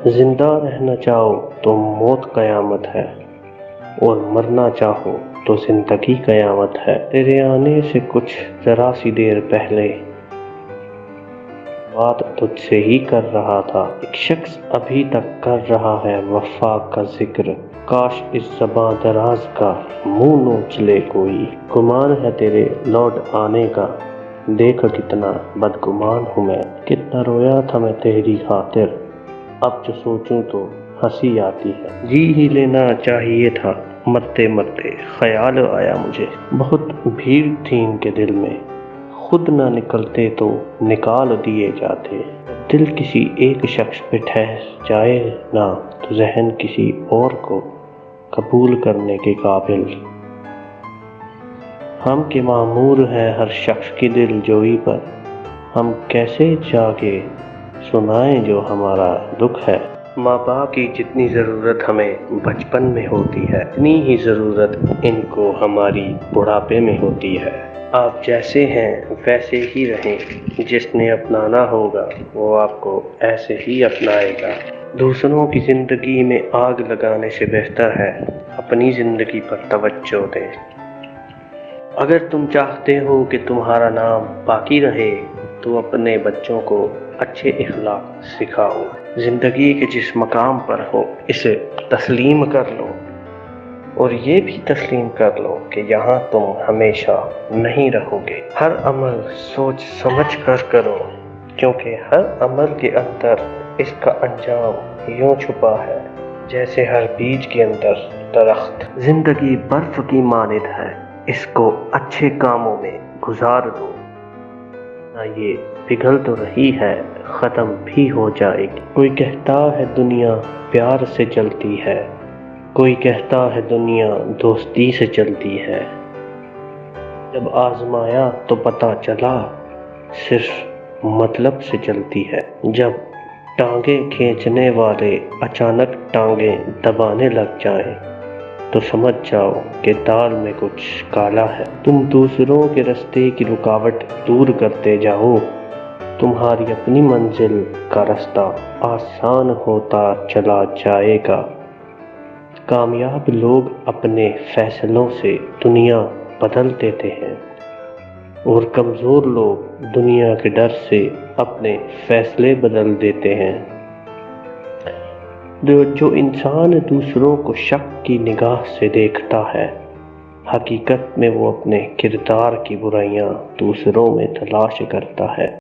زندہ رہنا چاہو تو موت قیامت ہے، اور مرنا چاہو تو زندگی قیامت ہے۔ تیرے آنے سے کچھ ذرا سی دیر پہلے بات تجھ سے ہی کر رہا تھا۔ ایک شخص ابھی تک کر رہا ہے وفا کا ذکر، کاش اس زباں دراز کا منہ نوچ لے کوئی۔ گمان ہے تیرے لوٹ آنے کا، دیکھ کتنا بدگمان ہوں میں، کتنا رویا تھا میں تیری خاطر، اب جو سوچوں تو ہنسی آتی ہے۔ جی ہی لینا چاہیے تھا مرتے مرتے، خیال آیا مجھے، بہت بھیڑ تھی ان کے دل میں، خود نہ نکلتے تو نکال دیے جاتے۔ دل کسی ایک شخص پہ ٹھہر جائے نا تو ذہن کسی اور کو قبول کرنے کے قابل۔ ہم کے معمور ہیں ہر شخص کی دل جوئی پر، ہم کیسے جا کے سنائیں جو ہمارا دکھ ہے۔ ماں باپ کی جتنی ضرورت ہمیں بچپن میں ہوتی ہے، اتنی ہی ضرورت ان کو ہماری بڑھاپے میں ہوتی ہے۔ آپ جیسے ہیں ویسے ہی رہیں، جس نے اپنانا ہوگا وہ آپ کو ایسے ہی اپنائے گا۔ دوسروں کی زندگی میں آگ لگانے سے بہتر ہے اپنی زندگی پر توجہ دیں۔ اگر تم چاہتے ہو کہ تمہارا نام باقی رہے تو اپنے بچوں کو اچھے اخلاق سکھاؤ۔ زندگی کے جس مقام پر ہو اسے تسلیم کر لو، اور یہ بھی تسلیم کر لو کہ یہاں تم ہمیشہ نہیں رہو گے۔ ہر عمل سوچ سمجھ کر کرو، کیونکہ ہر عمل کے اندر اس کا انجام یوں چھپا ہے جیسے ہر بیج کے اندر درخت۔ زندگی برف کی مانند ہے، اس کو اچھے کاموں میں گزار دو، نہ یہ پگھل تو رہی ہے ختم بھی ہو جائے گی۔ کوئی کہتا ہے دنیا پیار سے چلتی ہے، کوئی کہتا ہے دنیا دوستی سے چلتی ہے، جب آزمایا تو پتہ چلا صرف مطلب سے چلتی ہے۔ جب ٹانگیں کھینچنے والے اچانک ٹانگیں دبانے لگ جائیں تو سمجھ جاؤ کہ دال میں کچھ کالا ہے۔ تم دوسروں کے راستے کی رکاوٹ دور کرتے جاؤ، تمہاری اپنی منزل کا راستہ آسان ہوتا چلا جائے گا۔ کامیاب لوگ اپنے فیصلوں سے دنیا بدل دیتے ہیں، اور کمزور لوگ دنیا کے ڈر سے اپنے فیصلے بدل دیتے ہیں۔ جو انسان دوسروں کو شک کی نگاہ سے دیکھتا ہے، حقیقت میں وہ اپنے کردار کی برائیاں دوسروں میں تلاش کرتا ہے۔